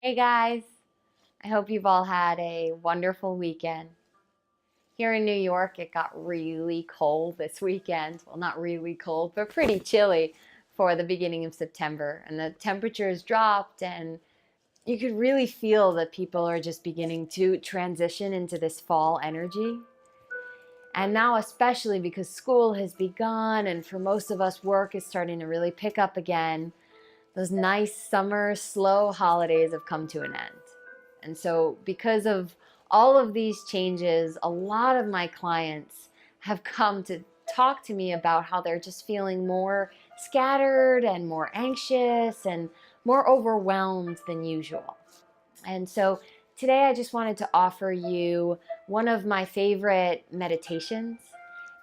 Hey guys, I hope you've all had a wonderful weekend. Here in New York, it got really cold this weekend. Well, not really cold, but pretty chilly for the beginning of September. And the temperatures dropped, and you could really feel that people are just beginning to transition into this fall energy. And now, especially because school has begun, and for most of us, work is starting to really pick up again, those nice summer slow holidays have come to an end. And so, because of all of these changes, a lot of my clients have come to talk to me about how they're just feeling more scattered and more anxious and more overwhelmed than usual. And so, today I just wanted to offer you one of my favorite meditations.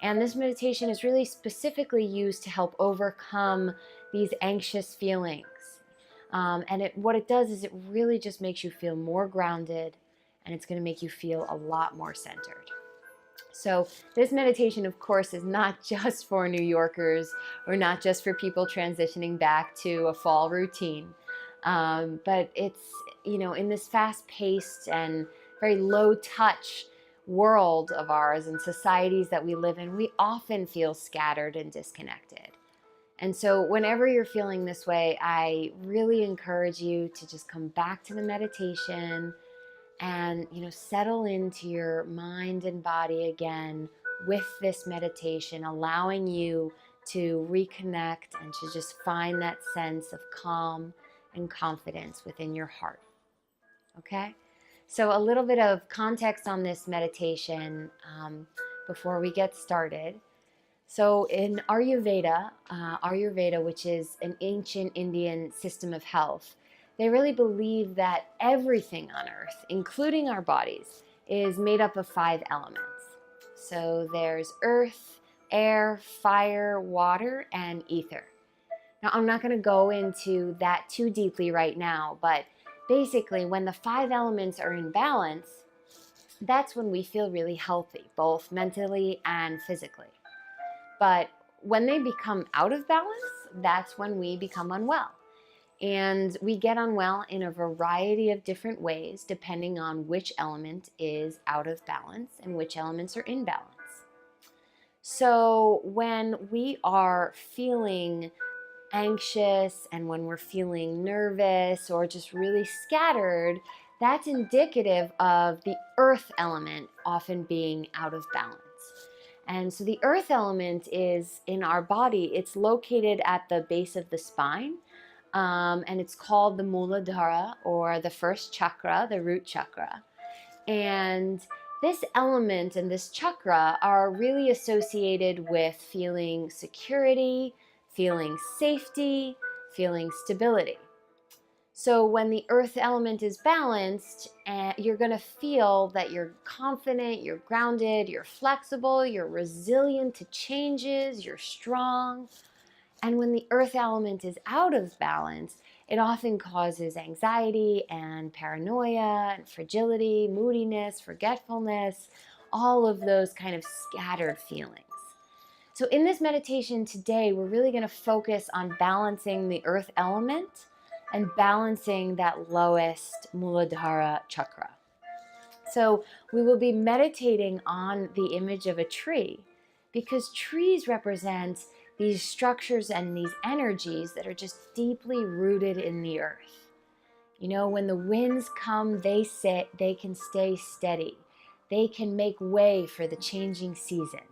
And this meditation is really specifically used to help overcome these anxious feelings. What it does is it really just makes you feel more grounded, and it's going to make you feel a lot more centered. So this meditation, of course, is not just for New Yorkers or not just for people transitioning back to a fall routine. But it's, in this fast-paced and very low-touch world of ours and societies that we live in, we often feel scattered and disconnected. And so whenever you're feeling this way, I really encourage you to just come back to the meditation and, settle into your mind and body again with this meditation, allowing you to reconnect and to just find that sense of calm and confidence within your heart. Okay? So a little bit of context on this meditation before we get started. So in Ayurveda, which is an ancient Indian system of health, they really believe that everything on earth, including our bodies, is made up of 5 elements. So there's earth, air, fire, water, and ether. Now, I'm not going to go into that too deeply right now, but basically when the 5 elements are in balance, that's when we feel really healthy, both mentally and physically. But when they become out of balance, that's when we become unwell. And we get unwell in a variety of different ways, depending on which element is out of balance and which elements are in balance. So when we are feeling anxious and when we're feeling nervous or just really scattered, that's indicative of the earth element often being out of balance. And so the earth element is in our body. It's located at the base of the spine, and it's called the Muladhara, or the first chakra, the root chakra. And this element and this chakra are really associated with feeling security, feeling safety, feeling stability. So when the earth element is balanced, you're going to feel that you're confident, you're grounded, you're flexible, you're resilient to changes, you're strong. And when the earth element is out of balance, it often causes anxiety and paranoia and fragility, moodiness, forgetfulness, all of those kind of scattered feelings. So in this meditation today, we're really going to focus on balancing the earth element and balancing that lowest Muladhara chakra. So we will be meditating on the image of a tree, because trees represent these structures and these energies that are just deeply rooted in the earth. When the winds come, they can stay steady. They can make way for the changing seasons.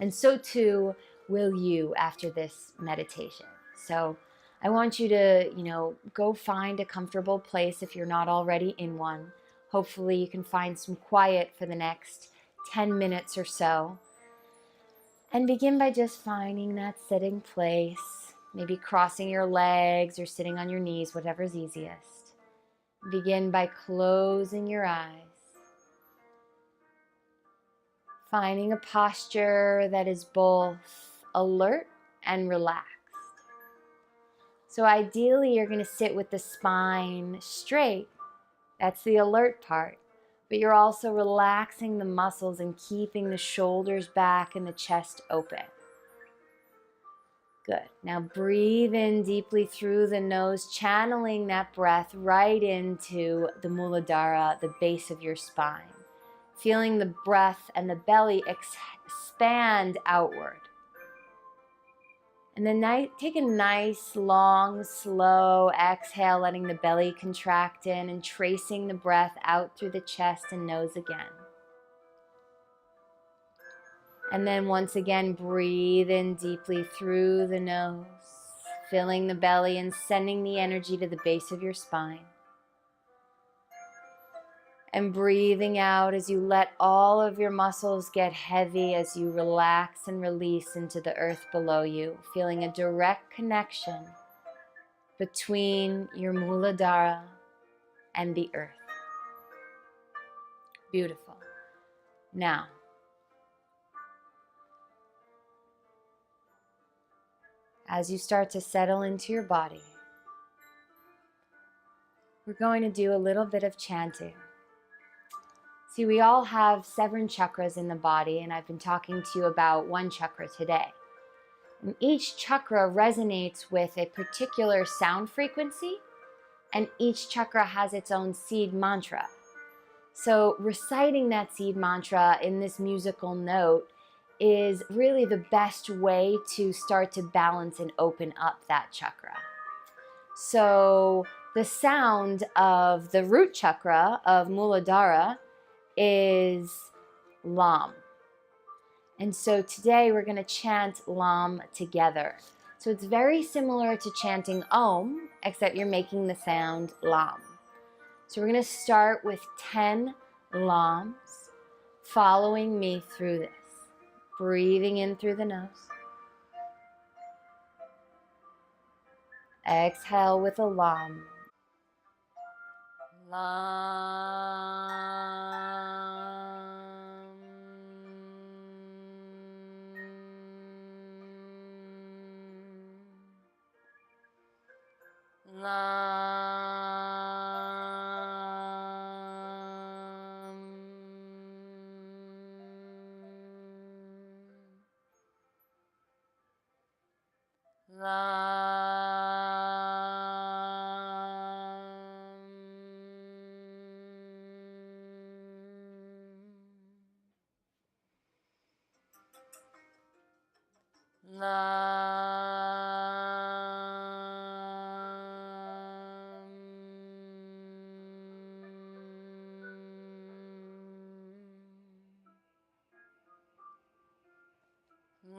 And so too will you after this meditation. So I want you to, go find a comfortable place if you're not already in one. Hopefully you can find some quiet for the next 10 minutes or so. And begin by just finding that sitting place, maybe crossing your legs or sitting on your knees, whatever's easiest. Begin by closing your eyes, finding a posture that is both alert and relaxed. So ideally, you're going to sit with the spine straight. That's the alert part. But you're also relaxing the muscles and keeping the shoulders back and the chest open. Good. Now breathe in deeply through the nose, channeling that breath right into the Muladhara, the base of your spine. Feeling the breath and the belly expand outward. And then take a nice, long, slow exhale, letting the belly contract in and tracing the breath out through the chest and nose again. And then once again, breathe in deeply through the nose, filling the belly and sending the energy to the base of your spine. And breathing out as you let all of your muscles get heavy as you relax and release into the earth below you, feeling a direct connection between your Muladhara and the earth. Beautiful. Now, as you start to settle into your body, we're going to do a little bit of chanting. See, we all have 7 chakras in the body, and I've been talking to you about one chakra today. And each chakra resonates with a particular sound frequency, and each chakra has its own seed mantra. So reciting that seed mantra in this musical note is really the best way to start to balance and open up that chakra. So the sound of the root chakra of Muladhara is Lam. And so today we're going to chant Lam together. So it's very similar to chanting Om, except you're making the sound Lam. So we're going to start with 10 Lams, following me through this. Breathing in through the nose. Exhale with a Lam. Lam.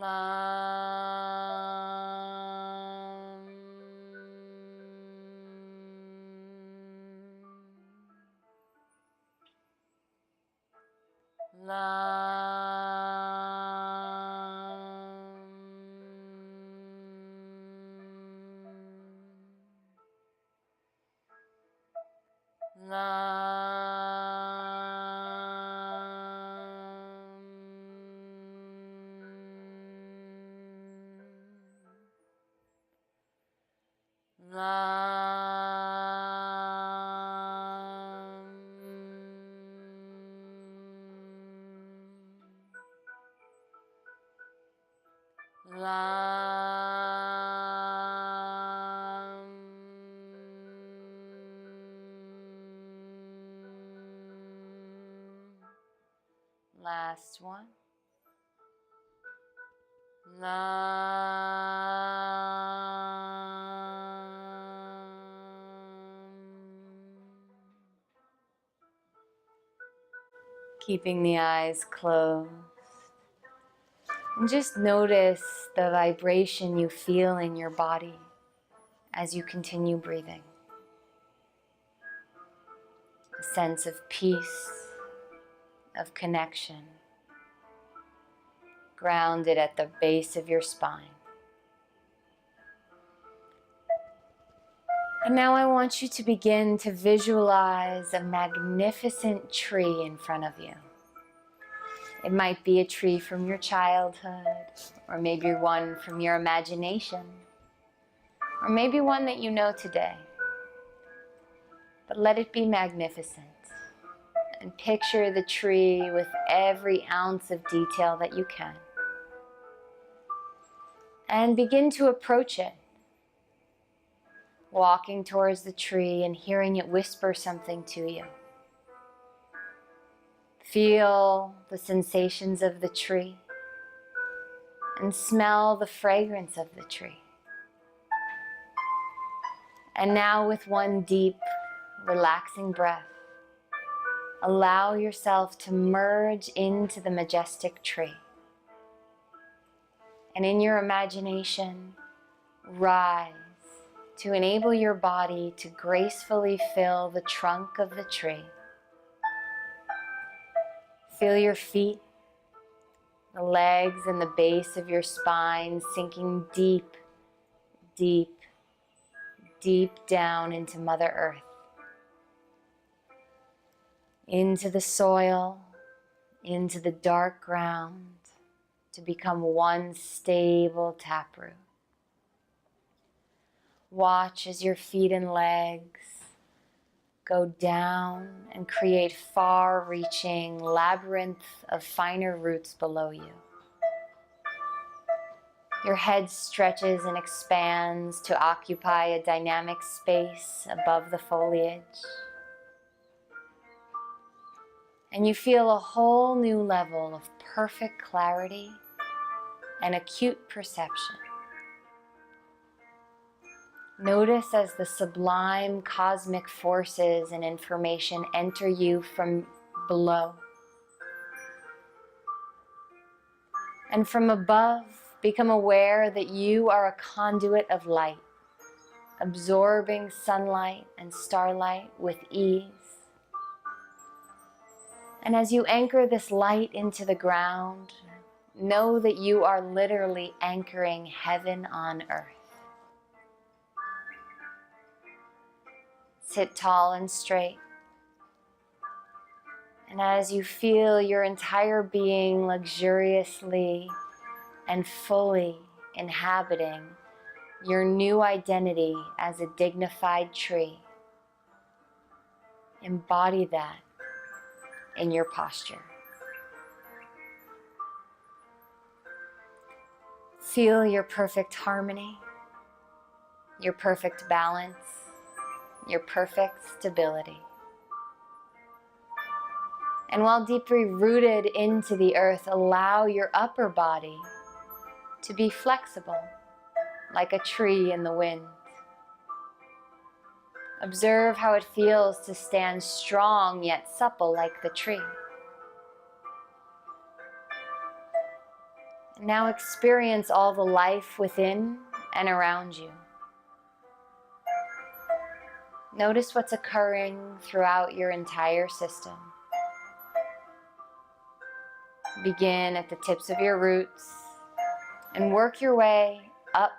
Lam. Last one. Keeping the eyes closed. And just notice the vibration you feel in your body as you continue breathing. A sense of peace, of connection, grounded at the base of your spine. And now I want you to begin to visualize a magnificent tree in front of you. It might be a tree from your childhood, or maybe one from your imagination, or maybe one that you know today. But let it be magnificent. And picture the tree with every ounce of detail that you can. and begin to approach it, walking towards the tree and hearing it whisper something to you. Feel the sensations of the tree and smell the fragrance of the tree. And now, with one deep, relaxing breath, allow yourself to merge into the majestic tree. And in your imagination, rise to enable your body to gracefully fill the trunk of the tree. Feel your feet, the legs, and the base of your spine sinking deep, deep, deep down into Mother Earth, into the soil, into the dark ground, to become one stable taproot. Watch as your feet and legs go down and create far-reaching labyrinth of finer roots below you. Your head stretches and expands to occupy a dynamic space above the foliage. And you feel a whole new level of perfect clarity and acute perception. Notice as the sublime cosmic forces and information enter you from below. And from above, become aware that you are a conduit of light, absorbing sunlight and starlight with ease. And as you anchor this light into the ground, know that you are literally anchoring heaven on earth. Sit tall and straight. And as you feel your entire being luxuriously and fully inhabiting your new identity as a dignified tree, embody that in your posture. Feel your perfect harmony, your perfect balance, your perfect stability. And while deeply rooted into the earth, allow your upper body to be flexible, like a tree in the wind. Observe how it feels to stand strong yet supple like the tree. And now experience all the life within and around you. Notice what's occurring throughout your entire system. Begin at the tips of your roots and work your way up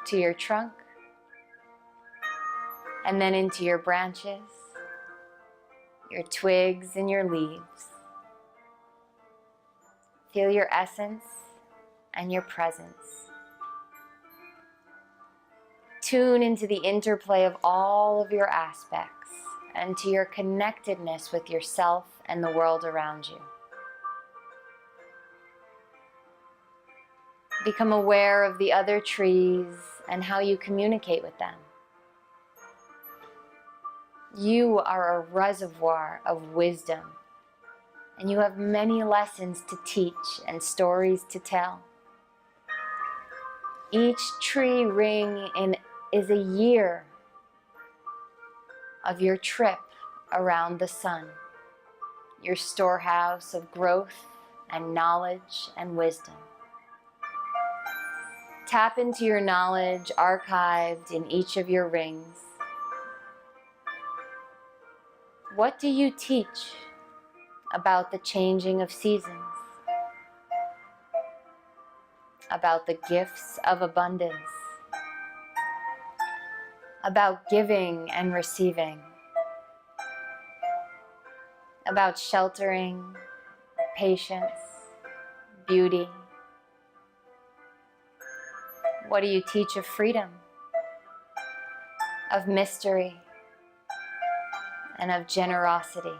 to your trunk and then into your branches, your twigs, and your leaves. Feel your essence and your presence. Tune into the interplay of all of your aspects and to your connectedness with yourself and the world around you. Become aware of the other trees and how you communicate with them. You are a reservoir of wisdom, and you have many lessons to teach and stories to tell. Each tree ring is a year of your trip around the sun, your storehouse of growth and knowledge and wisdom. Tap into your knowledge archived in each of your rings. What do you teach about the changing of seasons? About the gifts of abundance? About giving and receiving? About sheltering, patience, beauty? What do you teach of freedom, of mystery, and of generosity?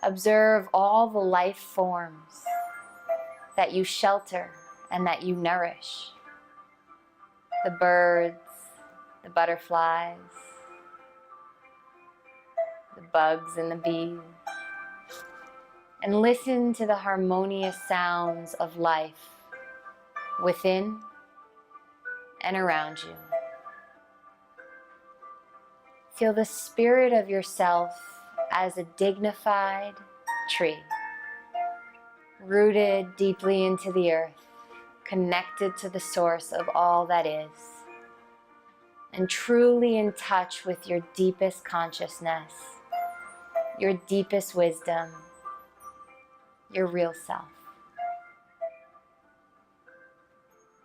Observe all the life forms that you shelter and that you nourish. The birds, the butterflies, the bugs and the bees. And listen to the harmonious sounds of life within and around you. Feel the spirit of yourself as a dignified tree, rooted deeply into the earth, connected to the source of all that is, and truly in touch with your deepest consciousness, your deepest wisdom, your real self.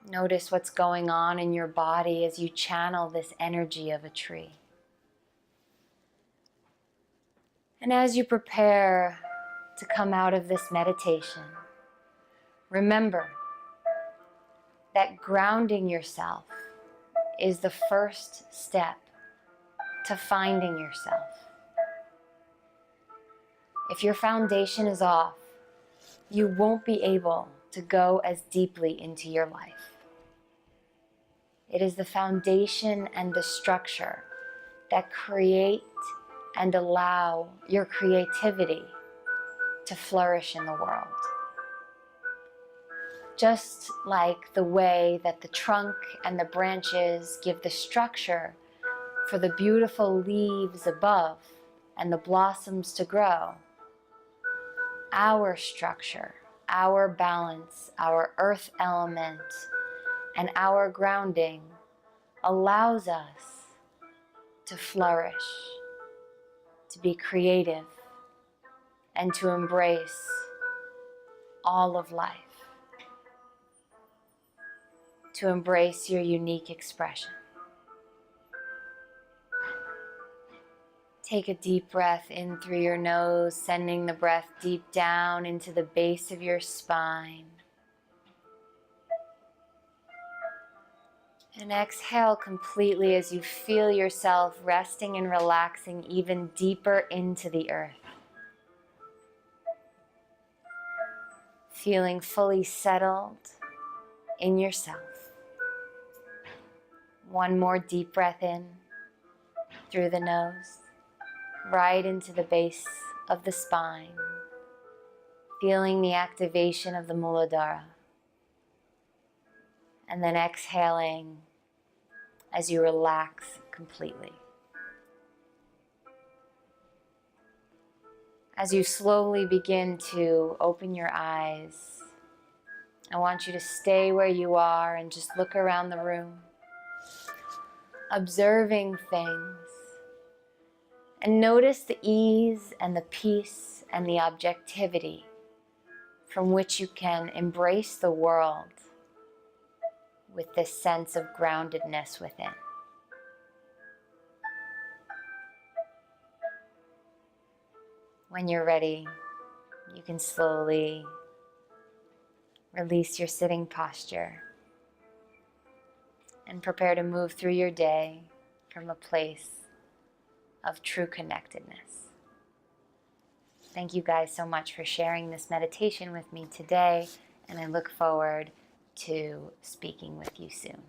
Notice what's going on in your body as you channel this energy of a tree. And as you prepare to come out of this meditation, remember that grounding yourself is the first step to finding yourself. If your foundation is off, you won't be able to go as deeply into your life. It is the foundation and the structure that create and allow your creativity to flourish in the world. Just like the way that the trunk and the branches give the structure for the beautiful leaves above and the blossoms to grow, our structure, our balance, our earth element, and our grounding allows us to flourish, to be creative, and to embrace all of life, to embrace your unique expression. Take a deep breath in through your nose, sending the breath deep down into the base of your spine. And exhale completely as you feel yourself resting and relaxing even deeper into the earth. Feeling fully settled in yourself. One more deep breath in through the nose, right into the base of the spine, feeling the activation of the Muladhara. And then exhaling as you relax completely. As you slowly begin to open your eyes, I want you to stay where you are and just look around the room, observing things, and notice the ease and the peace and the objectivity from which you can embrace the world with this sense of groundedness within. When you're ready, you can slowly release your sitting posture and prepare to move through your day from a place of true connectedness. Thank you guys so much for sharing this meditation with me today, and I look forward to speaking with you soon.